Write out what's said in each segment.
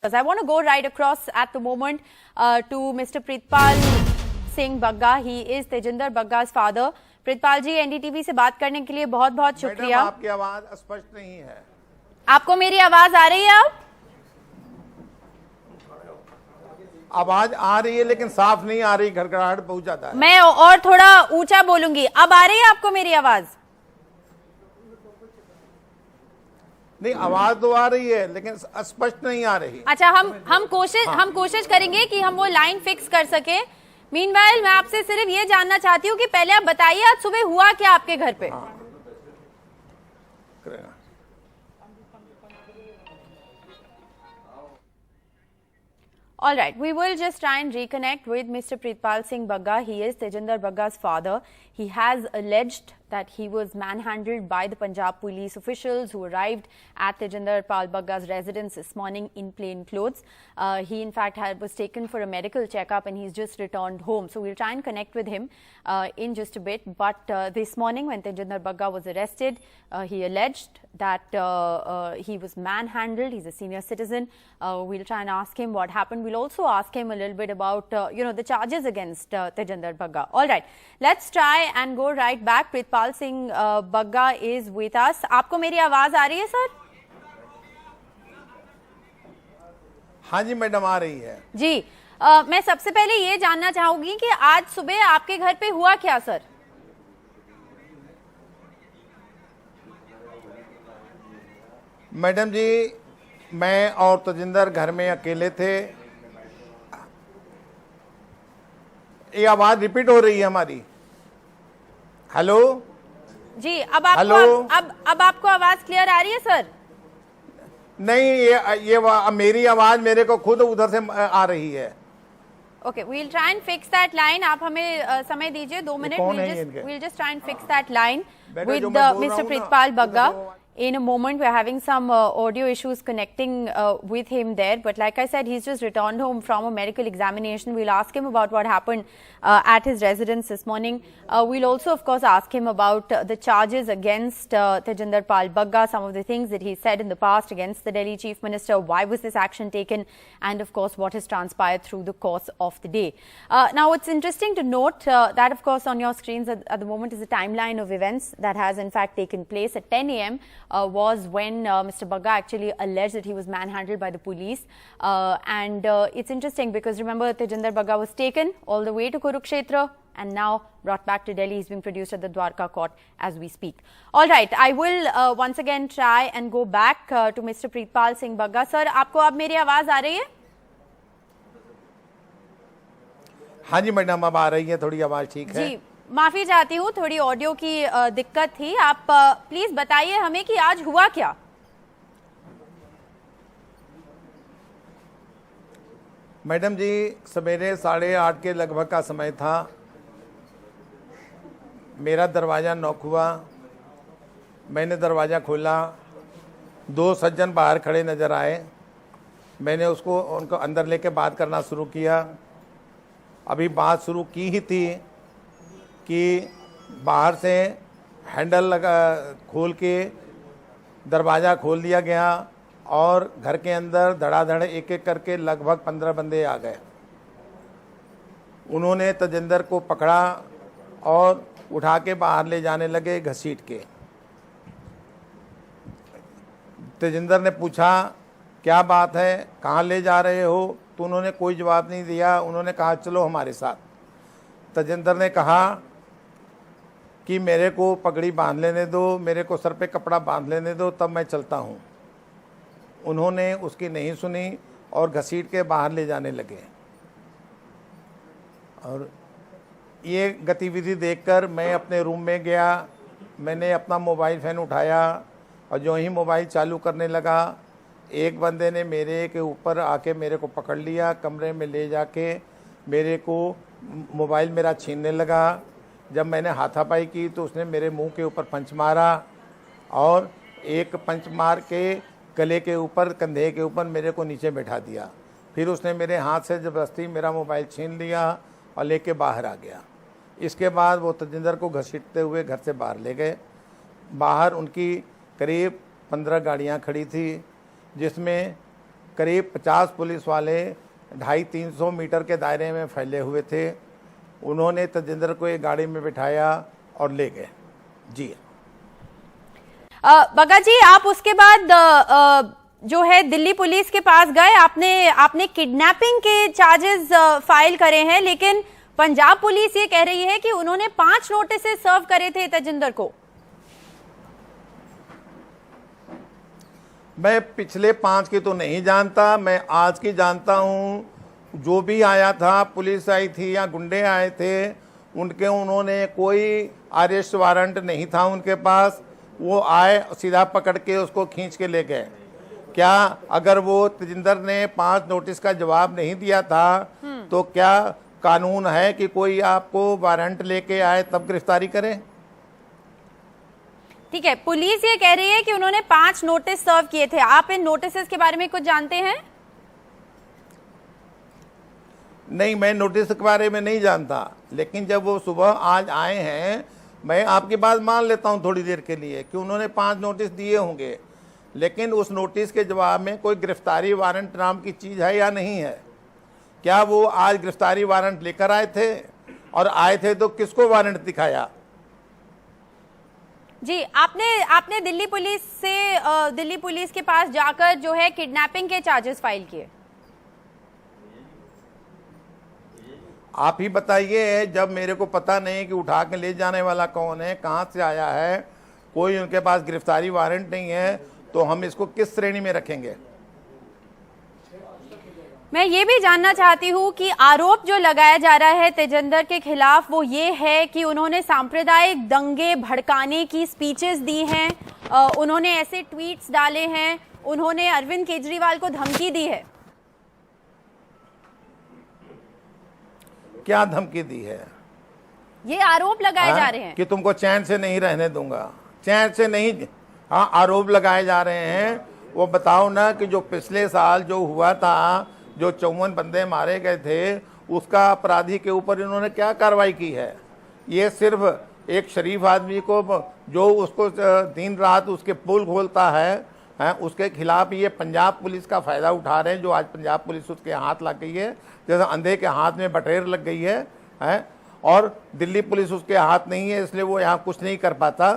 I want to go right across at the moment to Mr. Pritpal Singh Bagga. He is Tejinder Bagga's father. Pritpal ji, NDTV से बात करने के लिए बहुत बहुत शुक्रिया। आपकी आवाज स्पष्ट नहीं है। आपको मेरी आवाज आ रही है? अब आवाज आ रही है लेकिन साफ नहीं आ रही, घरघराहट बहुत ज्यादा है। मैं और थोड़ा ऊंचा बोलूंगी। अब आ रही है आपको मेरी आवाज? नहीं, आवाज तो आ रही है लेकिन स्पष्ट नहीं आ रही। अच्छा, हम कोशिश करेंगे कि हम वो लाइन फिक्स कर सके। मीनवाइल मैं आपसे सिर्फ ये जानना चाहती हूँ कि पहले आप बताइए आज सुबह हुआ क्या आपके घर पे? All right, we will just try and reconnect with Mr. Pritpal Singh Bagga. He is Tejinder Bagga's father. He has alleged that he was manhandled by the Punjab police officials who arrived at Tejinder Pal Bagga's residence this morning in plain clothes. He in fact was taken for a medical checkup and he's just returned home. So we'll try and connect with him in just a bit. But this morning when Tejinder Bagga was arrested, he alleged that he was manhandled. He's a senior citizen. We'll try and ask him what happened. We'll also ask him a little bit about the charges against Tejinder Bagga. All right, let's try and go right back. Pritpal Singh Bagga is with us. आपको मेरी आवाज आ रही है sir? हाँ जी madam, आ रही है जी। मैं सबसे पहले ये जानना चाहूंगी कि आज सुबह आपके घर पे हुआ क्या सर? मैडम जी, मैं और तेजिंदर घर में अकेले थे। ये आवाज रिपीट हो रही है हमारी। हेलो जी, अब आपको आवाज क्लियर आ रही है सर? नहीं, ये मेरी आवाज मेरे को खुद उधर से आ रही है। Okay, we'll try and fix that line. आप हमें समय दीजिए 2 minute. We'll just try and fix that line with Mr. Pritpal Bagga. In a moment, we're having some audio issues connecting with him there. But like I said, he's just returned home from a medical examination. We'll ask him about what happened at his residence this morning. We'll also, of course, ask him about the charges against Tejinder Pal Bagga, some of the things that he said in the past against the Delhi Chief Minister. Why was this action taken? And, of course, what has transpired through the course of the day. Now, it's interesting to note that, of course, on your screens at the moment is a timeline of events that has, in fact, taken place at 10 a.m. Was when Mr. Bagga actually alleged that he was manhandled by the police. And it's interesting because remember, Tejinder Bagga was taken all the way to Kurukshetra and now brought back to Delhi. He's being produced at the Dwarka court as we speak. All right, I will once again try and go back to Mr. Pritpal Singh Bagga. Sir, आपको अब मेरी आवाज आ रही है? हाँ जी madam, अब आ रही है, थोड़ी आवाज ठीक है। जी, माफी चाहती हूँ, थोड़ी ऑडियो की दिक्कत थी। आप प्लीज बताइए हमें कि आज हुआ क्या? मैडम जी, सवेरे 8:30 के लगभग का समय था। मेरा दरवाज़ा नॉक हुआ। मैंने दरवाज़ा खोला। 2 सज्जन बाहर खड़े नज़र आए। मैंने उनको अंदर लेके बात करना शुरू किया। अभी बात शुरू की ही थी कि बाहर से हैंडल खोल के दरवाज़ा खोल दिया गया और घर के अंदर धड़ाधड़ एक एक करके लगभग 15 बंदे आ गए। उन्होंने तेजिंदर को पकड़ा और उठा के बाहर ले जाने लगे घसीट के। तेजिंदर ने पूछा क्या बात है, कहाँ ले जा रहे हो? तो उन्होंने कोई जवाब नहीं दिया। उन्होंने कहा चलो हमारे साथ। तेजिंदर ने कहा कि मेरे को पगड़ी बांध लेने दो, मेरे को सर पे कपड़ा बांध लेने दो, तब मैं चलता हूँ। उन्होंने उसकी नहीं सुनी और घसीट के बाहर ले जाने लगे। और ये गतिविधि देखकर मैं अपने रूम में गया। मैंने अपना मोबाइल फ़ोन उठाया और जो ही मोबाइल चालू करने लगा, एक बंदे ने मेरे के ऊपर आके मेरे को पकड़ लिया, कमरे में ले जाके मेरे को मोबाइल मेरा छीनने लगा। जब मैंने हाथापाई की तो उसने मेरे मुंह के ऊपर पंच मारा और एक पंच मार के गले के ऊपर, कंधे के ऊपर मेरे को नीचे बैठा दिया। फिर उसने मेरे हाथ से ज़बरदस्ती मेरा मोबाइल छीन लिया और लेके बाहर आ गया। इसके बाद वो तेजिंदर को घसीटते हुए घर से बाहर ले गए। बाहर उनकी करीब 15 गाड़ियाँ खड़ी थी, जिसमें करीब 50 पुलिस वाले 250-300 मीटर के दायरे में फैले हुए थे। उन्होंने तजिंदर को एक गाड़ी में बिठाया और ले गए। जी बग्गा जी, आप उसके बाद जो है दिल्ली पुलिस के पास गए, आपने किडनैपिंग के चार्जेस फाइल करे हैं, लेकिन पंजाब पुलिस ये कह रही है कि उन्होंने 5 नोटिस सर्व करे थे तजिंदर को। मैं पिछले 5 की तो नहीं जानता, मैं आज की जानता हूं। जो भी आया था, पुलिस आई थी या गुंडे आए थे, उन्होंने कोई अरेस्ट वारंट नहीं था उनके पास। वो आए, सीधा पकड़ के उसको खींच के ले गए। क्या अगर वो तजिंदर ने 5 नोटिस का जवाब नहीं दिया था तो क्या कानून है कि कोई आपको वारंट लेके आए तब गिरफ्तारी करें? ठीक है, पुलिस ये कह रही है कि उन्होंने 5 नोटिस सर्व किए थे। आप इन नोटिस के बारे में कुछ जानते हैं? नहीं, मैं नोटिस के बारे में नहीं जानता, लेकिन जब वो सुबह आज आए हैं, मैं आपकी बात मान लेता हूं थोड़ी देर के लिए कि उन्होंने 5 नोटिस दिए होंगे, लेकिन उस नोटिस के जवाब में कोई गिरफ्तारी वारंट नाम की चीज़ है या नहीं है? क्या वो आज गिरफ्तारी वारंट लेकर आए थे? और आए थे तो किसको वारंट दिखाया? जी, आपने दिल्ली पुलिस के पास जाकर जो है किडनैपिंग के चार्जेस फाइल किए। आप ही बताइए, जब मेरे को पता नहीं कि उठा के ले जाने वाला कौन है, कहां से आया है, कोई उनके पास गिरफ्तारी वारंट नहीं है, तो हम इसको किस श्रेणी में रखेंगे? मैं ये भी जानना चाहती हूँ कि आरोप जो लगाया जा रहा है तेजिंदर के खिलाफ वो ये है कि उन्होंने सांप्रदायिक दंगे भड़काने की स्पीचेस दी हैं, उन्होंने ऐसे ट्वीट्स डाले हैं, उन्होंने अरविंद केजरीवाल को धमकी दी है। क्या धमकी दी है? ये आरोप लगाए जा रहे हैं कि तुमको चैन से नहीं रहने दूंगा, चैन से नहीं। हाँ, आरोप लगाए जा रहे हैं। वो बताओ ना कि जो पिछले साल जो हुआ था, जो 54 बंदे मारे गए थे, उसका अपराधी के ऊपर इन्होंने क्या कार्रवाई की है? ये सिर्फ एक शरीफ आदमी को जो उसको दिन रात उसके पोल खोलता है, उसके खिलाफ ये पंजाब पुलिस का फ़ायदा उठा रहे हैं। जो आज पंजाब पुलिस उसके हाथ लग गई है, जैसे अंधे के हाथ में बटेर लग गई है, और दिल्ली पुलिस उसके हाथ नहीं है, इसलिए वो यहाँ कुछ नहीं कर पाता।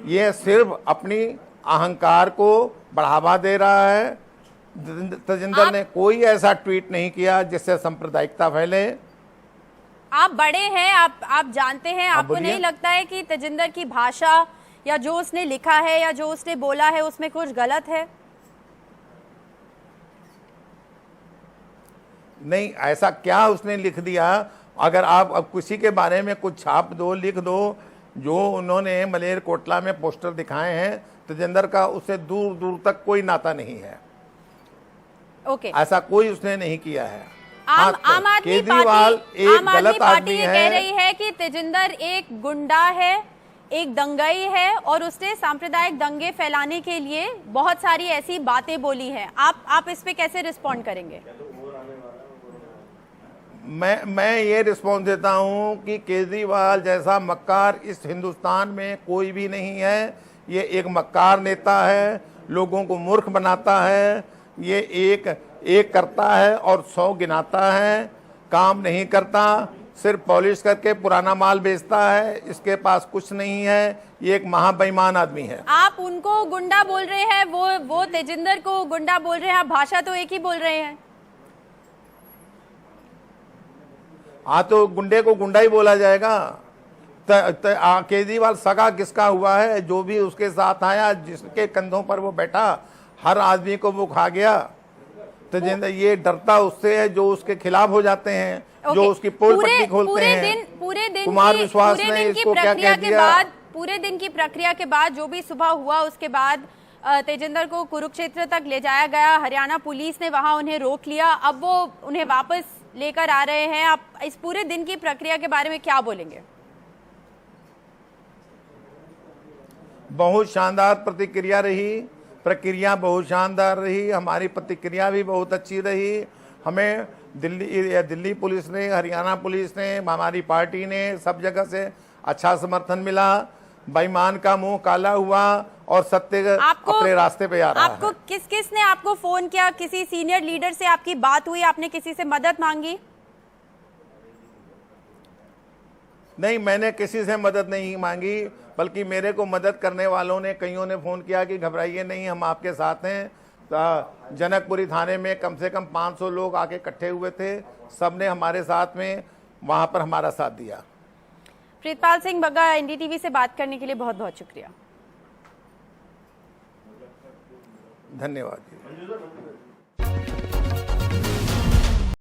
ये सिर्फ अपनी अहंकार को बढ़ावा दे रहा है। तजिंदर ने कोई ऐसा ट्वीट नहीं किया जिससे सांप्रदायिकता फैले। आप बड़े हैं, आप जानते हैं, आपको नहीं लगता है कि तजिंदर की भाषा या जो उसने लिखा है या जो उसने बोला है उसमें कुछ गलत है? नहीं, ऐसा क्या उसने लिख दिया? अगर आप अब किसी के बारे में कुछ छाप दो, लिख दो। जो उन्होंने मलेर कोटला में पोस्टर दिखाए हैं, तजिंदर का उससे दूर दूर तक कोई नाता नहीं है। ओके, ऐसा कोई उसने नहीं किया है। आम आदमी पार्टी ये कह रही है कि तेजिंदर एक गुंडा है, एक दंगाई है, और उसने सांप्रदायिक दंगे फैलाने के लिए बहुत सारी ऐसी बातें बोली हैं। आप इस पे कैसे रिस्पॉन्ड करेंगे? मैं ये रिस्पॉन्स देता हूं कि केजरीवाल जैसा मक्कार इस हिंदुस्तान में कोई भी नहीं है। ये एक मक्कार नेता है, लोगों को मूर्ख बनाता है। ये एक करता है और 100 गिनाता है, काम नहीं करता, सिर्फ पॉलिश करके पुराना माल बेचता है। इसके पास कुछ नहीं है। ये एक महाबेईमान आदमी है। आप उनको गुंडा बोल रहे हैं, वो तेजिंदर को गुंडा बोल रहे हैं। आप भाषा तो एक ही बोल रहे हैं। हाँ, तो गुंडे को गुंडा ही बोला जाएगा। केजरीवाल सगा किसका हुआ है? जो भी उसके साथ आया, जिसके कंधों पर वो बैठा, हर आदमी को वो खा गया। तो ये डरता उससे है जो उसके खिलाफ हो जाते हैं, जो उसकी पोल पट्टी खोलते हैं। कुमार विश्वास ने इसको क्या कह दिया? पूरे दिन की प्रक्रिया के बाद जो भी सुबह हुआ, उसके बाद तेजिंदर को कुरुक्षेत्र तक ले जाया गया। हरियाणा पुलिस ने वहां उन्हें रोक लिया। अब वो उन्हें वापस लेकर आ रहे हैं। आप इस पूरे दिन की प्रक्रिया के बारे में क्या बोलेंगे? बहुत शानदार प्रतिक्रिया रही, प्रक्रिया बहुत शानदार रही। हमारी प्रतिक्रिया भी बहुत अच्छी रही। हमें दिल्ली पुलिस ने, हरियाणा पुलिस ने, हमारी पार्टी ने, सब जगह से अच्छा समर्थन मिला। बेईमान का मुंह काला हुआ और सत्य अपने रास्ते पे आ रहा है। आपको किसने आपको फोन किया? किसी सीनियर लीडर से आपकी बात हुई? आपने किसी से मदद मांगी? नहीं, मैंने किसी से मदद नहीं मांगी, बल्कि मेरे को मदद करने वालों ने, कईयों ने फोन किया कि घबराइए नहीं, हम आपके साथ हैं। जनकपुरी थाने में कम से कम 500 लोग आके इकट्ठे हुए थे, सबने हमारे साथ में वहां पर हमारा साथ दिया। प्रीतपाल सिंह बग्गा, एनडीटीवी से बात करने के लिए बहुत बहुत शुक्रिया। धन्यवाद।